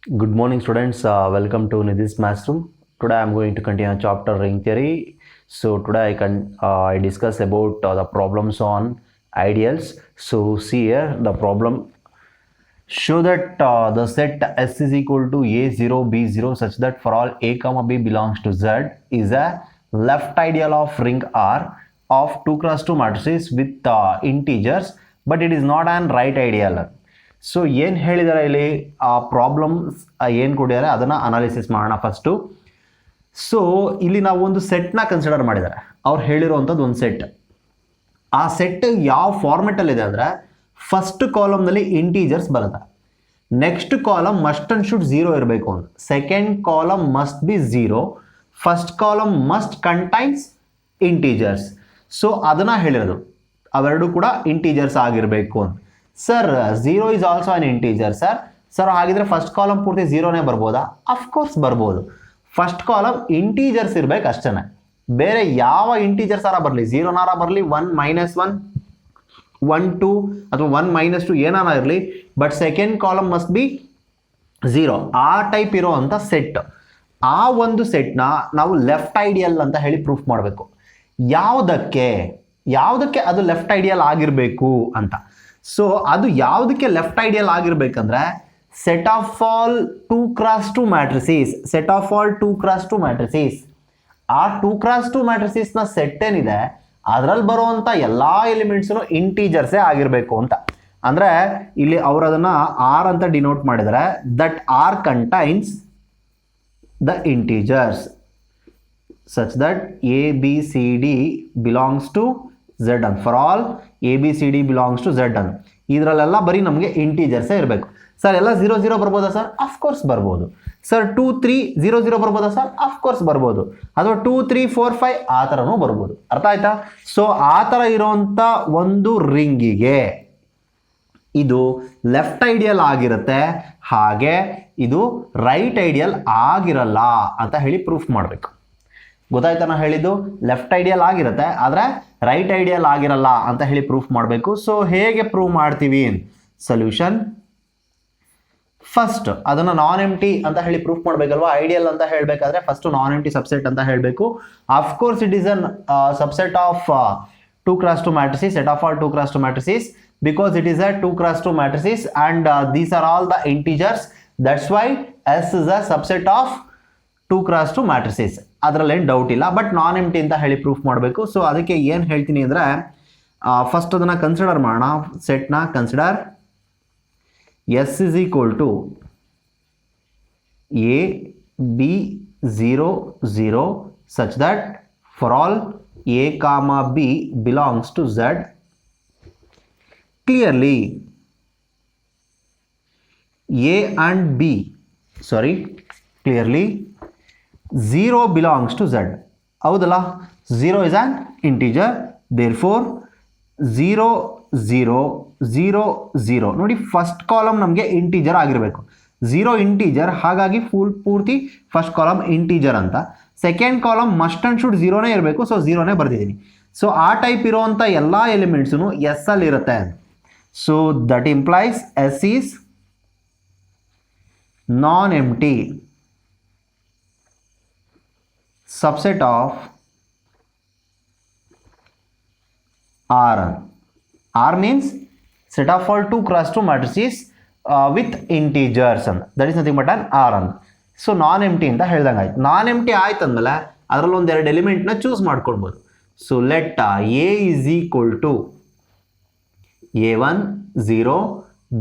Good morning, students. Welcome to Nidhi's Classroom. Today, I am going to continue chapter ring theory. So today, I discuss about the problems on ideals. So see here the problem. Show that the set S is equal to A0 B0 such that for all A comma B belongs to Z is a left ideal of ring R of 2 cross 2 matrices with integers, but it is not an right ideal. So ಏನು ಹೇಳಿದ್ದಾರೆ ಇಲ್ಲಿ ಆ problems ಏನು ಕೊಟ್ಟಿದ್ದಾರೆ ಅದನ್ನು analysis ಮಾಡೋಣ first. So ಇಲ್ಲಿ ನಾವು ಒಂದು ಸೆಟ್ನ ಕನ್ಸಿಡರ್ ಮಾಡಿದ್ದಾರೆ. ಅವ್ರು ಹೇಳಿರುವಂಥದ್ದು ಒಂದು ಸೆಟ್. ಆ ಸೆಟ್ ಯಾವ ಫಾರ್ಮೆಟಲ್ಲಿದೆ ಅಂದರೆ ಫಸ್ಟ್ ಕಾಲಮ್ನಲ್ಲಿ ಇಂಟೀಜರ್ಸ್ ಬರುತ್ತೆ, next column must and should zero ಇರಬೇಕು ಅಂತ, second column must be zero, first column must contains integers. So ಅದನ್ನು ಹೇಳಿರೋದು ಅವೆರಡು ಕೂಡ ಇಂಟೀಜರ್ಸ್ ಆಗಿರಬೇಕು ಅಂತ. Sir zero is also an integer sir ಹಾಗಿದ್ರೆ ಫಸ್ಟ್ ಕಾಲಮ್ ಪೂರ್ತಿ ಝೀರೋನೇ ಬರ್ಬೋದಾ? ಅಫ್ಕೋರ್ಸ್ ಬರ್ಬೋದು. ಫಸ್ಟ್ ಕಾಲಮ್ ಇಂಟೀಜರ್ಸ್ ಇರಬೇಕು ಅಷ್ಟೇ, ಬೇರೆ ಯಾವ ಇಂಟೀಜರ್ಸ್ ಆರ ಬರಲಿ, ಝೀರೋನಾರ ಬರಲಿ, 1 -1 1 2 ಅಥವಾ 1 -2 ಏನಾರ ಇರಲಿ, but second column must be zero. ಆ ಟೈಪ್ ಇರೋ ಅಂಥ ಸೆಟ್, ಆ ಒಂದು ಸೆಟ್ನ ನಾವು ಲೆಫ್ಟ್ ಐಡಿಯಲ್ ಅಂತ ಹೇಳಿ ಪ್ರೂಫ್ ಮಾಡಬೇಕು. ಯಾವುದಕ್ಕೆ ಅದು ಲೆಫ್ಟ್ ಐಡಿಯಲ್ ಆಗಿರಬೇಕು ಅಂತ. ಸೊ ಅದು ಯಾವುದಕ್ಕೆ ಲೆಫ್ಟ್ ಐಡಿಯಲ್ ಆಗಿರ್ಬೇಕಂದ್ರೆ set of all 2 cross 2 matrices, set of all 2 cross 2 matrices. ಆ 2 cross 2 ಮ್ಯಾಟ್ರಿಸೀಸ್ನ ಸೆಟ್ ಏನಿದೆ ಅದರಲ್ಲಿ ಬರುವಂಥ ಎಲ್ಲ ಎಲಿಮೆಂಟ್ಸ್ನು ಇಂಟೀಜರ್ಸೇ ಆಗಿರಬೇಕು ಅಂತ. ಅಂದರೆ ಇಲ್ಲಿ ಅವರು ಅದನ್ನು ಆರ್ ಅಂತ ಡಿನೋಟ್ ಮಾಡಿದರೆ, that are contains the integers such that A, B, C, D belongs to Z ಅಂತ. For all A, B, C, D belongs to Z ಅಂತ. ಇದರಲ್ಲೆಲ್ಲ ಬರೀ ನಮಗೆ ಇಂಟೀಜರ್ಸೇ ಇರಬೇಕು. ಸರ್ ಎಲ್ಲ 0 0 ಬರ್ಬೋದಾ ಸರ್? ಅಫ್ಕೋರ್ಸ್ ಬರ್ಬೋದು. ಸರ್ 2 3 0 0 ಬರ್ಬೋದಾ ಸರ್? ಅಫ್ಕೋರ್ಸ್ ಬರ್ಬೋದು. ಅಥವಾ 2 3 4 5 ಆ ಥರನೂ ಬರ್ಬೋದು. ಅರ್ಥ ಆಯ್ತಾ? ಸೊ ಆ ಥರ ಇರೋವಂಥ ಒಂದು ರಿಂಗಿಗೆ ಇದು ಲೆಫ್ಟ್ ಐಡಿಯಲ್ ಆಗಿರುತ್ತೆ, ಹಾಗೆ ಇದು ರೈಟ್ ಐಡಿಯಲ್ ಆಗಿರಲ್ಲ ಅಂತ ಹೇಳಿ ಪ್ರೂಫ್ ಮಾಡಬೇಕು. ಗೊತ್ತಾಯ್ತಾ? ನಾ ಹೇಳಿದ್ದು ಲೆಫ್ಟ್ ಐಡಿಯಲ್ ಆಗಿರುತ್ತೆ ಆದರೆ ರೈಟ್ ಐಡಿಯಲ್ ಆಗಿರಲ್ಲ ಅಂತ ಹೇಳಿ ಪ್ರೂಫ್ ಮಾಡಬೇಕು. ಸೊ ಹೇಗೆ ಪ್ರೂವ್ ಮಾಡ್ತೀವಿ? ಸೊಲ್ಯೂಷನ್ ಫಸ್ಟ್ ಅದನ್ನು ನಾನ್ ಎಂಟಿ ಅಂತ ಹೇಳಿ ಪ್ರೂಫ್ ಮಾಡಬೇಕಲ್ವಾ. ಐಡಿಯಲ್ ಅಂತ ಹೇಳಬೇಕಾದ್ರೆ ಫಸ್ಟ್ ನಾನ್ ಎಂಟಿ ಸಬ್ಸೆಟ್ ಅಂತ ಹೇಳಬೇಕು. Of course it is an subset of 2 cross 2 matrices, set of all 2 cross 2 matrices, because it is a 2 cross 2 matrices and these are all the integers. That's why S is a subset of 2 cross 2 matrices. ಅದರಲ್ಲಿ ಏನು doubt ಇಲ್ಲ, but ನಾನ್ ಎಂಟಿ ಅಂತ ಹೇಳಿ proof ಮಾಡಬೇಕು. So ಅದಕ್ಕೆ ಏನು ಹೇಳ್ತೀನಿ ಅಂದರೆ ಫಸ್ಟ್ ಅದನ್ನು ಕನ್ಸಿಡರ್ ಮಾಡೋಣ. ಸೆಟ್ನ consider S is equal to A, B, 0 0 such that for all A comma B belongs to Z. Clearly A and B, clearly 0 belongs to Z. ಹೌದಲ್ಲ? 0 is an integer, therefore 0 0 0 0. ನೋಡಿ, first column ನಮಗೆ integer ಆಗಿರಬೇಕು. 0 integer, ಹಾಗಾಗಿ ಪೂರ್ತಿ first column integer ಅಂತ. Second column must and should ಝೀರೋನೇ ಇರಬೇಕು, so ಝೀರೋನೇ ಬರ್ದಿದ್ದೀನಿ. ಸೊ ಆ ಟೈಪ್ ಇರೋವಂಥ ಎಲ್ಲ ಎಲಿಮೆಂಟ್ಸು ಎಸ್ ಅಲ್ಲಿ ಇರುತ್ತೆ. So that implies S is non empty subset of R. R means set of all 2 cross 2 matrices with integers and that is nothing but an R ಅಂತ. So ನಾನ್ ಎಂಟಿ ಅಂತ ಹೇಳ್ದಂಗೆ ಆಯ್ತು. ನಾನ್ ಎಂಟಿ ಆಯ್ತು ಅಂದಮೇಲೆ ಅದರಲ್ಲಿ ಒಂದೆರಡು ಎಲಿಮೆಂಟ್ನ ಚೂಸ್ ಮಾಡ್ಕೊಳ್ಬೋದು. So let A is equal to A1 0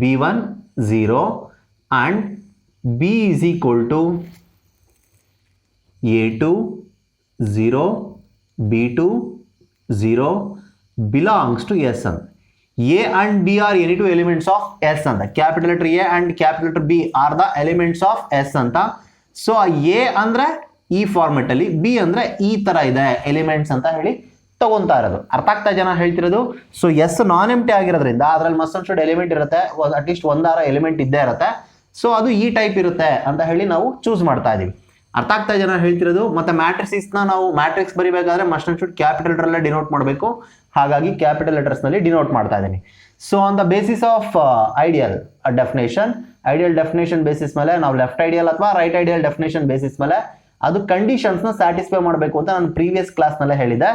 B1 0 and B is equal to A2 0 B2 0 belongs to S ಅಂತ. A and B are any two elements of S ಅಂತ. Capital letter A and capital letter B are the elements of S ಅಂತ. So A ಅಂದರೆ ಈ format ಅಲ್ಲಿ, B ಅಂದರೆ ಈ ಥರ ಇದೆ ಎಲಿಮೆಂಟ್ಸ್ ಅಂತ ಹೇಳಿ ತಗೊಂತಾ ಇರೋದು. ಅರ್ಥ ಆಗ್ತಾ ಜನ ಹೇಳ್ತಿರೋದು? ಸೊ ಎಸ್ ನಾನ್ ಎಂಟಿ ಆಗಿರೋದ್ರಿಂದ ಅದರಲ್ಲಿ ಮಸ್ಟ್ ಅಂಡ್ ಶುಡ್ ಎಲಿಮೆಂಟ್ ಇರುತ್ತೆ, ಅಟ್ಲೀಸ್ಟ್ ಒಂದಾರ ಎಲಿಮೆಂಟ್ ಇದ್ದೇ ಇರುತ್ತೆ. ಸೊ ಅದು ಈ ಟೈಪ್ ಇರುತ್ತೆ ಅಂತ ಹೇಳಿ ನಾವು ಚೂಸ್ ಮಾಡ್ತಾ ಇದೀವಿ. ಅರ್ಥ ಆಗ್ತಾ ಜನ ಹೇಳ್ತಿರೋದು? ಮತ್ತೆ ಮ್ಯಾಟ್ರಿಕ್ಸ್ನ ನಾವು ಮ್ಯಾಟ್ರಿಕ್ಸ್ ಬರಿಬೇಕಾದ್ರೆ must and should capital letter ಅಲ್ಲೇ ಡಿನೋಟ್ ಮಾಡಬೇಕು, ಹಾಗಾಗಿ ಕ್ಯಾಪಿಟಲ್ ಲೆಟರ್ಸ್ ನಲ್ಲಿ ಡಿನೋಟ್ ಮಾಡ್ತಾ ಇದ್ದೀನಿ. So on the basis of ideal definition ideal definition basis ಮೇಲೆ, ನಾವು ಲೆಫ್ಟ್ ಐಡಿಯಲ್ ಅಥವಾ ರೈಟ್ ಐಡಿಯಲ್ ಡೆಫಿನೇಷನ್ ಬೇಸಿಸ್ ಮೇಲೆ ಅದು ಕಂಡೀಷನ್ಸ್ ನ ಸ್ಯಾಟಿಸ್ಫೈ ಮಾಡಬೇಕು ಅಂತ ನಾನು ಪ್ರೀವಿಯಸ್ ಕ್ಲಾಸ್ ನಲ್ಲೇ ಹೇಳಿದ್ದೆ.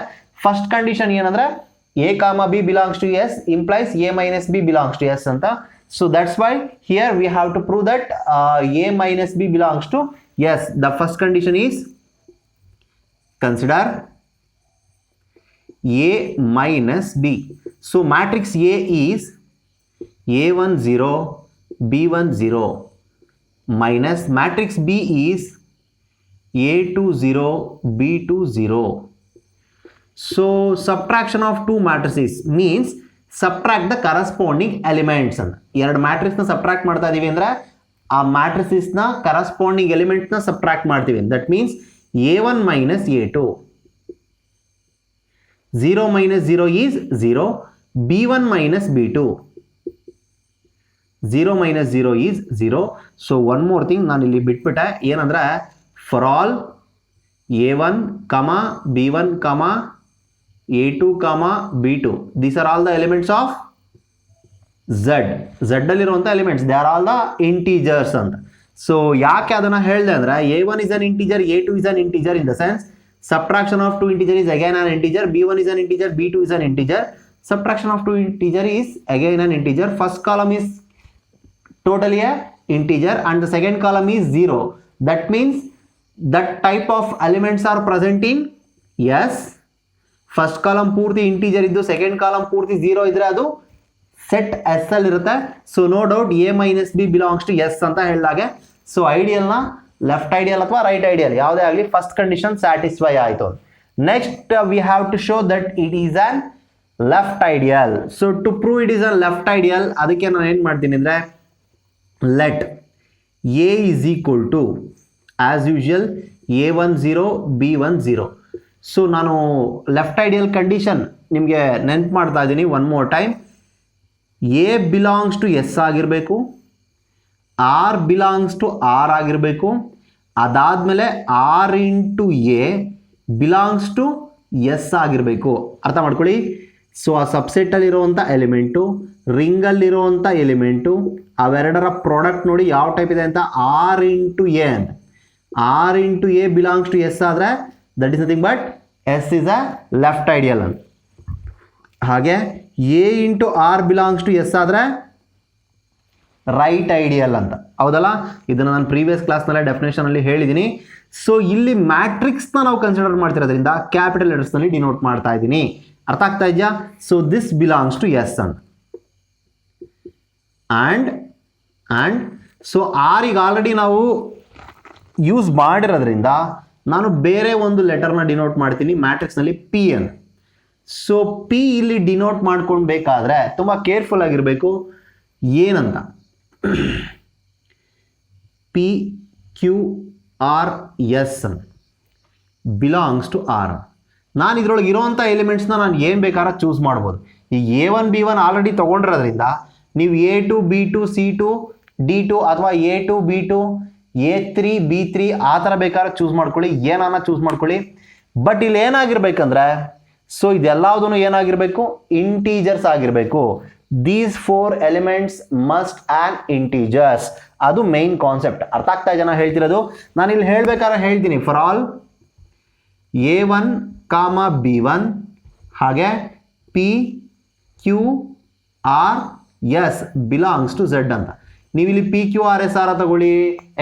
ಫಸ್ಟ್ ಕಂಡೀಷನ್ ಏನಂದ್ರೆ a comma b belongs to s implies a minus b belongs to s ಅಂತ. So that's why here we have to prove that a minus b belongs to s. The first condition is consider a minus b. So matrix A is a1 0 b1 0 minus matrix B is a2 0 b2 0. So subtraction of two matrices means subtract the corresponding elements ಅಂತ. ಎರಡು matrix ನ subtract ಮಾಡ್ತಾ ಇದೀವಿ ಅಂದ್ರೆ ಆ matrices ನ corresponding element ನ subtract ಮಾಡ್ತೀವಿ. That means a1 minus a2, 0 minus 0 is 0, b1 minus b2, 0 minus 0 is 0. So one more thing ನಾನು ಇಲ್ಲಿ ಬಿಟ್ಬಿಟ್ಟೆ, ಏನಂದ್ರೆ for all a1 comma b1 comma a2 comma b2, these are all the elements of z ಅಲ್ಲಿರುವಂಥ elements, they are all the integers ಅಂತ. So ಯಾಕೆ ಅದನ್ನ ಹೇಳಿದೆ ಅಂದ್ರೆ a1 is an integer, a2 is an integer, in the sense subtraction of two integer is again an integer, b1 is an integer, b2 is an integer, subtraction of two integer is again an integer. First column is totally a integer and the second column is 0. That means that type of elements are present in yes. First column ಪೂರ್ತಿ integer ಇದ್ದು second column ಪೂರ್ತಿ 0 ಇದ್ರೆ ಅದು set s ಅಲ್ಲಿ ಇರುತ್ತೆ. So no doubt a minus b belongs to s ಅಂತ ಹೇಳಿದಾಗೆ. So ಐಡಿಯಲ್ನ ಲೆಫ್ಟ್ ಐಡಿಯಲ್ ಅಥವಾ ರೈಟ್ ಐಡಿಯಲ್ ಯಾವುದೇ ಆಗಲಿ ಫಸ್ಟ್ ಕಂಡೀಷನ್ ಸ್ಯಾಟಿಸ್ಫೈ ಆಯಿತು. Next we have to show that it is on left ideal. So to prove it is an left ideal, ಅದಕ್ಕೆ ನಾನು ಏನು ಮಾಡ್ತೀನಿ ಅಂದರೆ let a is equal to as usual a1 0 b1 0. So ನಾನು left ideal condition ನಿಮಗೆ ನೆನ್ಪು ಮಾಡ್ತಾ ಇದ್ದೀನಿ one more time. A belongs to S ಆಗಿರಬೇಕು, ಆರ್ ಬಿಲಾಂಗ್ಸ್ ಟು ಆರ್ ಆಗಿರಬೇಕು, ಅದಾದಮೇಲೆ R into A belongs to S ಆಗಿರಬೇಕು. ಅರ್ಥ ಮಾಡ್ಕೊಳ್ಳಿ. ಸೊ ಆ ಸಬ್ಸೆಟ್ಟಲ್ಲಿರುವಂಥ ಎಲಿಮೆಂಟು, ರಿಂಗಲ್ಲಿರುವಂಥ ಎಲಿಮೆಂಟು, ಅವೆರಡರ ಪ್ರಾಡಕ್ಟ್ ನೋಡಿ ಯಾವ ಟೈಪ್ ಇದೆ ಅಂತ, ಆರ್ ಇಂಟು ಎ ಅಂತ. R into A belongs to S ಆದರೆ that is nothing but S is a left ideal ಅಂತ. ಹಾಗೆ a into r belongs to S ಆದರೆ ರೈಟ್ ಐಡಿಯಲ್ ಅಂತ. ಹೌದಲ್ಲ, ಇದನ್ನು ನಾನು ಪ್ರೀವಿಯಸ್ ಕ್ಲಾಸ್ನಲ್ಲೇ ಡೆಫಿನೇಷನಲ್ಲಿ ಹೇಳಿದ್ದೀನಿ. ಸೊ ಇಲ್ಲಿ ಮ್ಯಾಟ್ರಿಕ್ಸ್ನ ನಾವು ಕನ್ಸಿಡರ್ ಮಾಡ್ತಿರೋದ್ರಿಂದ ಕ್ಯಾಪಿಟಲ್ ಲೆಟರ್ಸ್ನಲ್ಲಿ ಡಿನೋಟ್ ಮಾಡ್ತಾ ಇದ್ದೀನಿ. ಅರ್ಥ ಆಗ್ತಾ ಇದೆಯಾ? So this belongs to s ಅಂತ. ಆ್ಯಂಡ್ ಸೊ ಆರಿಗೆ ಆಲ್ರೆಡಿ ನಾವು ಯೂಸ್ ಮಾಡಿರೋದ್ರಿಂದ ನಾನು ಬೇರೆ ಒಂದು ಲೆಟರ್ನ ಡಿನೋಟ್ ಮಾಡ್ತೀನಿ ಮ್ಯಾಟ್ರಿಕ್ಸ್ನಲ್ಲಿ ಪಿ ಅಂತ. ಸೊ ಪಿ ಇಲ್ಲಿ ಡಿನೋಟ್ ಮಾಡ್ಕೊಳ್ಬೇಕಾದ್ರೆ ತುಂಬ ಕೇರ್ಫುಲ್ ಆಗಿರಬೇಕು. ಏನಂತ p Q R s belongs to r. ನಾನು ಇದರೊಳಗೆ ಇರೋವಂಥ ಎಲಿಮೆಂಟ್ಸ್ನ ನಾನು ಏನು ಬೇಕಾದ್ರೆ ಚೂಸ್ ಮಾಡ್ಬೋದು. ಈಗ a1 b1 ಆಲ್ರೆಡಿ ತೊಗೊಂಡಿರೋದ್ರಿಂದ ನೀವು a2 b2 c2 d2 ಅಥವಾ a2 b2 a3 b3 ಆ ಥರ ಬೇಕಾದ್ರೆ ಚೂಸ್ ಮಾಡ್ಕೊಳ್ಳಿ, ಏನಾನ ಚೂಸ್ ಮಾಡ್ಕೊಳ್ಳಿ. ಬಟ್ ಇಲ್ಲಿ ಏನಾಗಿರ್ಬೇಕಂದ್ರೆ ಸೊ ಇದೆಲ್ಲದೂ ಏನಾಗಿರಬೇಕು, ಇಂಟೀಜರ್ಸ್ ಆಗಿರಬೇಕು. These 4 elements must and integers. ಅದು ಮೈನ್ ಕಾನ್ಸೆಪ್ಟ್. ಅರ್ಥ ಆಗ್ತಾ ಜನ ಹೇಳ್ತಿರೋದು. ನಾನು ಇಲ್ಲಿ ಹೇಳ್ಬೇಕಾದ್ರೆ ಹೇಳ್ತೀನಿ ಫಾರ್ ಆಲ್ a1 ಕಾಮ b1 ಹಾಗೆ p q r s ಬಿಲಾಂಗ್ಸ್ ಟು z ಅಂತ. ನೀವು ಇಲ್ಲಿ p Q R s r ತಗೊಳ್ಳಿ,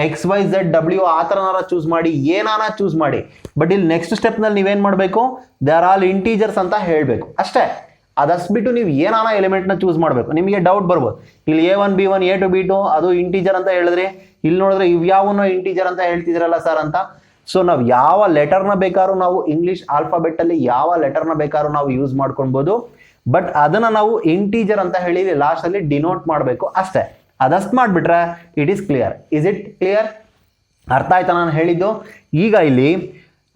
ಎಕ್ಸ್ ವೈ ಝೆಡ್ ಡಬ್ಲ್ಯೂ ಆ ಥರನಾರ ಚೂಸ್ ಮಾಡಿ, ಏನಾನ ಚೂಸ್ ಮಾಡಿ. ಬಟ್ ಇಲ್ಲಿ ನೆಕ್ಸ್ಟ್ ಸ್ಟೆಪ್ನಲ್ಲಿ ನೀವೇನು ಮಾಡಬೇಕು, ದೇ ಆರ್ ಆಲ್ ಇಂಟೀಜರ್ಸ್ ಅಂತ ಹೇಳಬೇಕು ಅಷ್ಟೇ. ಅದಷ್ಟು ಬಿಟ್ಟು ನೀವು ಏನಾನ ಎಲಿಮೆಂಟ್ನ ಚೂಸ್ ಮಾಡಬೇಕು. ನಿಮಗೆ ಡೌಟ್ ಬರ್ಬೋದು, ಇಲ್ಲಿ a1 b1 a2 b2 ಅದು ಇಂಟೀಜರ್ ಅಂತ ಹೇಳಿದ್ರಿ, ಇಲ್ಲಿ ನೋಡಿದ್ರೆ ಇವ್ಯಾವನ್ನೋ ಇಂಟೀಜರ್ ಅಂತ ಹೇಳ್ತಿದ್ರಲ್ಲ ಸರ್ ಅಂತ. ಸೊ ನಾವು ಯಾವ ಲೆಟರ್ನ ಬೇಕಾದ್ರೂ ನಾವು ಇಂಗ್ಲೀಷ್ ಆಲ್ಫಾಬೆಟ್ಟಲ್ಲಿ ಯಾವ ಲೆಟರ್ನ ಬೇಕಾದ್ರೂ ನಾವು ಯೂಸ್ ಮಾಡ್ಕೊಳ್ಬೋದು. ಬಟ್ ಅದನ್ನು ನಾವು ಇಂಟೀಜರ್ ಅಂತ ಹೇಳಿ ಲಾಸ್ಟಲ್ಲಿ ಡಿನೋಟ್ ಮಾಡಬೇಕು ಅಷ್ಟೇ. ಅದಷ್ಟು ಮಾಡಿಬಿಟ್ರೆ it is clear. Is it clear? ಅರ್ಥ ಆಯ್ತಾ ನಾನು ಹೇಳಿದ್ದು? ಈಗ ಇಲ್ಲಿ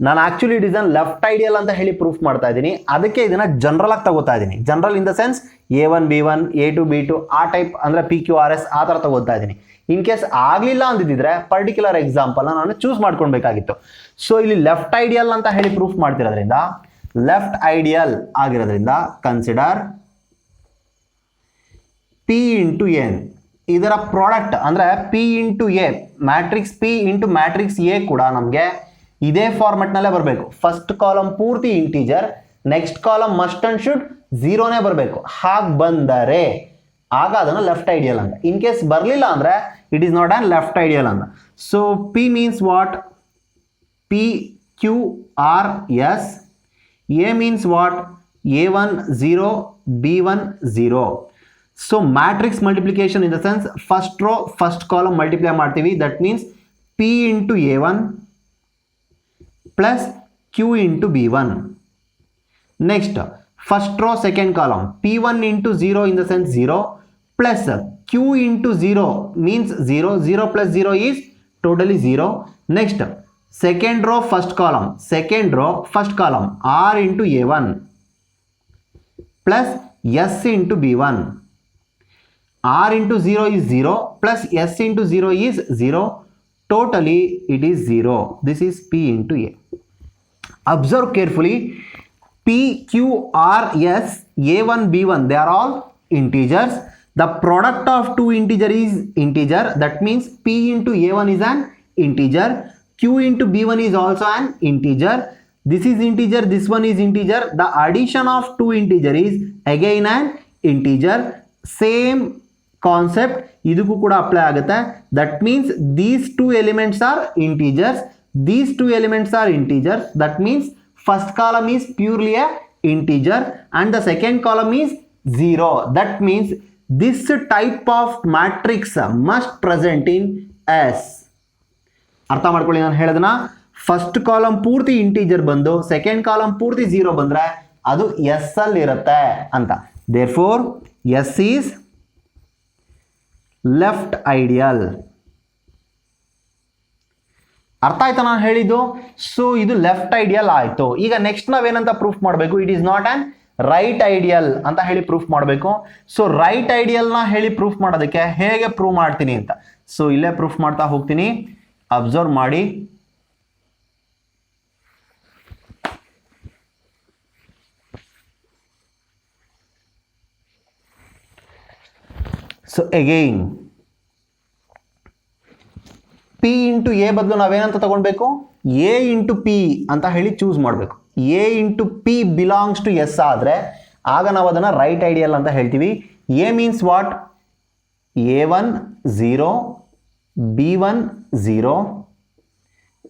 ನಾನು actually it is an left ideal ಅಂತ ಹೇಳಿ ಪ್ರೂಫ್ ಮಾಡ್ತಾ ಇದ್ದೀನಿ. ಅದಕ್ಕೆ ಇದನ್ನು ಜನರಲ್ ಆಗಿ ತಗೋತಾ ಇದ್ದೀನಿ. General in the sense a1 b1 a2 b2 ಆ ಟೈಪ್ ಅಂದರೆ ಪಿ ಕ್ಯೂ ಆರ್ ಎಸ್ ಆ ಥರ ತಗೋತಾ ಇದ್ದೀನಿ. ಇನ್ ಕೇಸ್ ಆಗಲಿಲ್ಲ ಅಂದಿದ್ದರೆ ಪರ್ಟಿಕ್ಯುಲರ್ ಎಕ್ಸಾಂಪಲ್ನ ನಾನು ಚೂಸ್ ಮಾಡ್ಕೊಳ್ಬೇಕಾಗಿತ್ತು. ಸೊ ಇಲ್ಲಿ ಲೆಫ್ಟ್ ಐಡಿಯಲ್ ಅಂತ ಹೇಳಿ ಪ್ರೂಫ್ ಮಾಡ್ತಿರೋದ್ರಿಂದ, ಲೆಫ್ಟ್ ಐಡಿಯಲ್ ಆಗಿರೋದ್ರಿಂದ ಕನ್ಸಿಡರ್ ಪಿ ಇಂಟು ಎನ್ ಇದರ ಪ್ರಾಡಕ್ಟ್ ಅಂದರೆ P into A, matrix P into matrix A ಕೂಡ ನಮಗೆ ಇದೇ ಫಾರ್ಮೆಟ್ನಲ್ಲೇ ಬರಬೇಕು. ಫಸ್ಟ್ ಕಾಲಮ್ ಪೂರ್ತಿ integer, next column must and should ಝೀರೋನೇ ಬರಬೇಕು. ಹಾಗೆ ಬಂದರೆ ಆಗ ಅದನ್ನು ಲೆಫ್ಟ್ ಐಡಿಯಲ್ ಅಂತ. ಇನ್ ಕೇಸ್ ಬರಲಿಲ್ಲ ಅಂದರೆ it is not an left ideal ಅಂತ. So P means what? P Q R S. A means what? A1 0, B1 0. So matrix multiplication in the sense first row first column multiply ಮಾಡ್ತೀವಿ. That means P into A1 plus Q into B1. Next first row second column P1 into 0 in the sense 0 plus Q into 0 means 0. 0 plus 0 is totally 0. Next second row first column R into A1 plus S into B1. R into 0 is 0 plus S into 0 is 0. Totally it is 0. This is P into A. Observe carefully. P, Q, R, S, A1, B1, they are all integers. The product of two integer is integer. That means P into A1 is an integer. Q into B1 is also an integer. This is integer, this one is integer. The addition of two integer is again an integer. Same concept idukku kuda apply agutte. That means these two elements are integers. These two elements are integers. That means first column is purely a integer and the second column is 0. That means this type of matrix must present in S. ಅರ್ಥ ಮಾಡ್ಕೊಳ್ಳಿ ನಾನು ಹೇಳಿದನ. First column ಪೂರ್ತಿ integer ಬಂದು second column ಪೂರ್ತಿ 0 ಬಂದರೆ ಅದು s ಅಲ್ಲಿ ಇರುತ್ತೆ ಅಂತ. Therefore s is left ideal. ಅರ್ಥ ಆಯ್ತಾ ನಾನು ಹೇಳಿದ್ದು? ಸೊ ಇದು ಲೆಫ್ಟ್ ಐಡಿಯಲ್ ಆಯಿತು. ಈಗ ನೆಕ್ಸ್ಟ್ ನಾವೇನಂತ ಪ್ರೂಫ್ ಮಾಡಬೇಕು? It is not on right ideal ಅಂತ ಹೇಳಿ ಪ್ರೂಫ್ ಮಾಡಬೇಕು. ಸೊ ರೈಟ್ ಐಡಿಯಲ್ನ ಹೇಳಿ ಪ್ರೂಫ್ ಮಾಡೋದಕ್ಕೆ ಹೇಗೆ ಪ್ರೂವ್ ಮಾಡ್ತೀನಿ ಅಂತ ಸೊ ಇಲ್ಲೇ ಪ್ರೂಫ್ ಮಾಡ್ತಾ ಹೋಗ್ತೀನಿ. ಅಬ್ಸರ್ವ್ ಮಾಡಿ. So again P into A ಬದಲು ನಾವೇನಂತ ತಗೊಳ್ಬೇಕು? ಎ ಇಂಟು ಪಿ ಅಂತ ಹೇಳಿ ಚೂಸ್ ಮಾಡಬೇಕು. A into p belongs to S ಆದರೆ ಆಗ ನಾವು ಅದನ್ನು ರೈಟ್ ಐಡಿಯಲ್ ಅಂತ ಹೇಳ್ತೀವಿ. A means what? A1 0, B1 0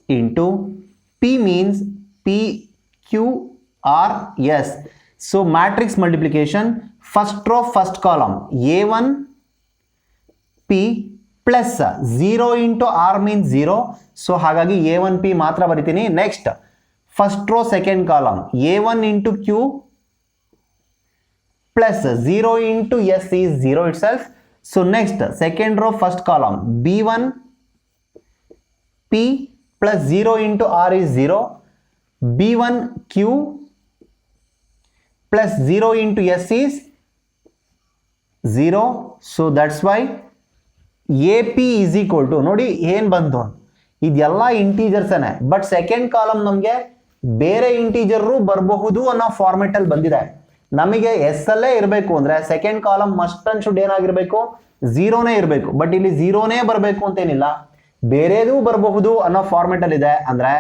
into P means P Q R S. So matrix multiplication, first row first column A1 P plus 0 into R means 0. So ಹಾಗಾಗಿ A1 P ಮಾತ್ರ ಬರಿತೀನಿ. Next first row second column A1 into Q plus 0 into S is 0 itself. So next second row first column B1 P plus 0 into R is 0. B1 Q plus 0 into S is 0. So that's why AP is equal to, ನೋಡಿ ಏನು ಬಂತು, ಇದೆಲ್ಲ ಇಂಟೀಜರ್ಸನೇ, but second column ನಮಗೆ ಬೇರೆ integer ಬರಬಹುದು ಅನ್ನೋ ಫಾರ್ಮೆಟಲ್ಲಿ ಬಂದಿದೆ. ನಮಗೆ ಎಸ್ ಅಲ್ಲೇ ಇರಬೇಕು ಅಂದರೆ second column must and should ಏನಾಗಿರಬೇಕು? ಝೀರೋನೇ ಇರಬೇಕು. ಬಟ್ ಇಲ್ಲಿ ಝೀರೋನೇ ಬರಬೇಕು ಅಂತೇನಿಲ್ಲ, ಬೇರೆದೂ ಬರಬಹುದು ಅನ್ನೋ ಫಾರ್ಮೆಟಲ್ಲಿ ಇದೆ. ಅಂದರೆ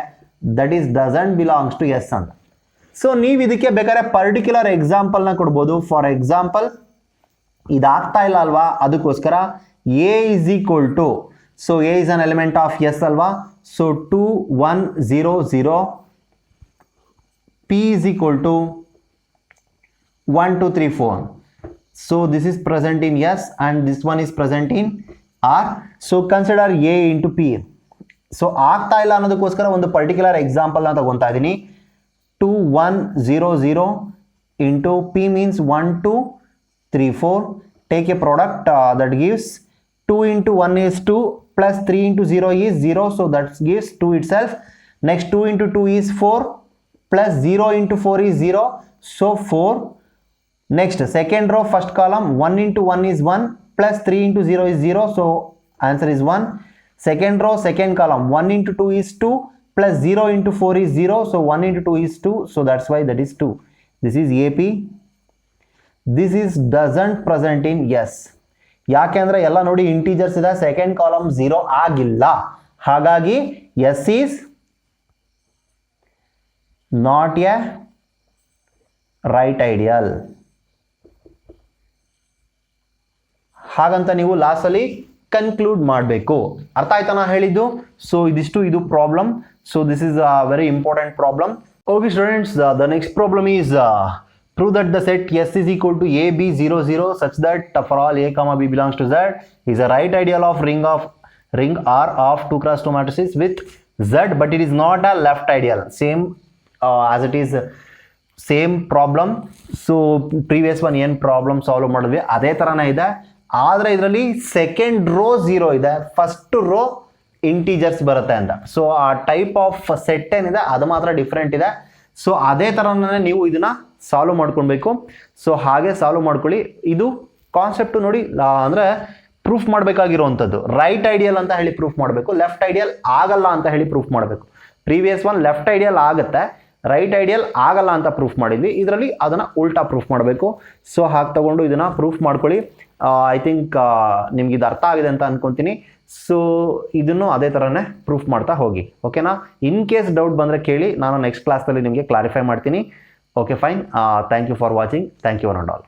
that is doesn't belongs to s ಅಂತ. ಸೊ ನೀವು ಇದಕ್ಕೆ ಬೇಕಾದ್ರೆ ಪರ್ಟಿಕ್ಯುಲರ್ ಎಕ್ಸಾಂಪಲ್ನ ಕೊಡ್ಬೋದು. ಫಾರ್ ಎಕ್ಸಾಂಪಲ್ ಇದಾಗ್ತಾ ಇಲ್ಲ ಅಲ್ವಾ, ಅದಕ್ಕೋಸ್ಕರ A is equal to, so A is an element of S alva, so 2 1 0 0. P is equal to 1 2 3 4. So this is present in S and this one is present in R. So consider A into P. So ಆಗ್ತಾ ಇಲ್ಲ ಅನ್ನೋದಕ್ಕೋಸ್ಕರ ಒಂದು particular ಎಕ್ಸಾಂಪಲ್ನ ತಗೊತಾ ಇದ್ದೀನಿ. 2 1 0 0 into P means 1 2 3 4. Take a product that gives 2 into 1 is 2 plus 3 into 0 is 0, so that gives 2 itself. Next 2 into 2 is 4 plus 0 into 4 is 0, so 4. Next second row first column 1 into 1 is 1 plus 3 into 0 is 0, so answer is 1. Second row second column 1 into 2 is 2 plus 0 into 4 is 0, so 1 into 2 is 2, so that's why that is 2. This is AP. This is doesn't present in S. ಯಾಕೆ ಅಂದರೆ ಎಲ್ಲ ನೋಡಿ integers ಇದೆ, second column 0 ಆಗಿಲ್ಲ. ಹಾಗಾಗಿ s is not a right ideal. ಹಾಗಂತ ನೀವು ಲಾಸ್ಟಲ್ಲಿ ಕನ್ಕ್ಲೂಡ್ ಮಾಡಬೇಕು. ಅರ್ಥ ಆಯ್ತಾ ನಾ ಹೇಳಿದ್ದು? ಸೊ ಇದಿಷ್ಟು ಇದು problem. So this is a very important problem. Okay students, the next problem is prove that the set S is equal to AB00 such that for all A comma B belongs to Z is a right ideal of ring R of 2 cross 2 matrices with Z, but it is not a left ideal. Same as it is same problem. So previous one ಏನು problem solve ಮಾಡಿದ್ವಿ ಅದೇ ಥರನೇ ಇದೆ, ಆದರೆ ಇದರಲ್ಲಿ second row 0 ಇದೆ, first row integers ಬರುತ್ತೆ ಅಂತ. ಸೊ ಆ ಟೈಪ್ ಆಫ್ ಸೆಟ್ ಏನಿದೆ ಅದು ಮಾತ್ರ ಡಿಫ್ರೆಂಟ್ ಇದೆ. ಸೊ ಅದೇ ಥರನೇ ನೀವು ಇದನ್ನ ಸಾಲ್ವ್ ಮಾಡ್ಕೊಳ್ಬೇಕು. ಸೊ ಹಾಗೆ ಸಾಲ್ವ್ ಮಾಡ್ಕೊಳ್ಳಿ. ಇದು ಕಾನ್ಸೆಪ್ಟು ನೋಡಿ, ಅಂದರೆ ಪ್ರೂಫ್ ಮಾಡಬೇಕಾಗಿರುವಂಥದ್ದು ರೈಟ್ ಐಡಿಯಲ್ ಅಂತ ಹೇಳಿ ಪ್ರೂಫ್ ಮಾಡಬೇಕು, ಲೆಫ್ಟ್ ಐಡಿಯಲ್ ಆಗಲ್ಲ ಅಂತ ಹೇಳಿ ಪ್ರೂಫ್ ಮಾಡಬೇಕು. ಪ್ರೀವಿಯಸ್ ಒನ್ ಲೆಫ್ಟ್ ಐಡಿಯಲ್ ಆಗುತ್ತೆ, ರೈಟ್ ಐಡಿಯಲ್ ಆಗಲ್ಲ ಅಂತ ಪ್ರೂಫ್ ಮಾಡಿದ್ವಿ. ಇದರಲ್ಲಿ ಅದನ್ನು ಉಲ್ಟಾ ಪ್ರೂಫ್ ಮಾಡಬೇಕು. ಸೊ ಹಾಗೆ ತಗೊಂಡು ಇದನ್ನು ಪ್ರೂಫ್ ಮಾಡ್ಕೊಳ್ಳಿ. ಐ ಥಿಂಕ್ ನಿಮ್ಗೆ ಇದು ಅರ್ಥ ಆಗಿದೆ ಅಂತ ಅನ್ಕೊತೀನಿ. ಸೊ ಇದನ್ನು ಅದೇ ಥರನೇ ಪ್ರೂಫ್ ಮಾಡ್ತಾ ಹೋಗಿ, ಓಕೆನಾ? ಇನ್ ಕೇಸ್ ಡೌಟ್ ಬಂದರೆ ಕೇಳಿ, ನಾನು ನೆಕ್ಸ್ಟ್ ಕ್ಲಾಸಲ್ಲಿ ನಿಮಗೆ ಕ್ಲಾರಿಫೈ ಮಾಡ್ತೀನಿ. Okay fine. Thank you for watching. Thank you one and all.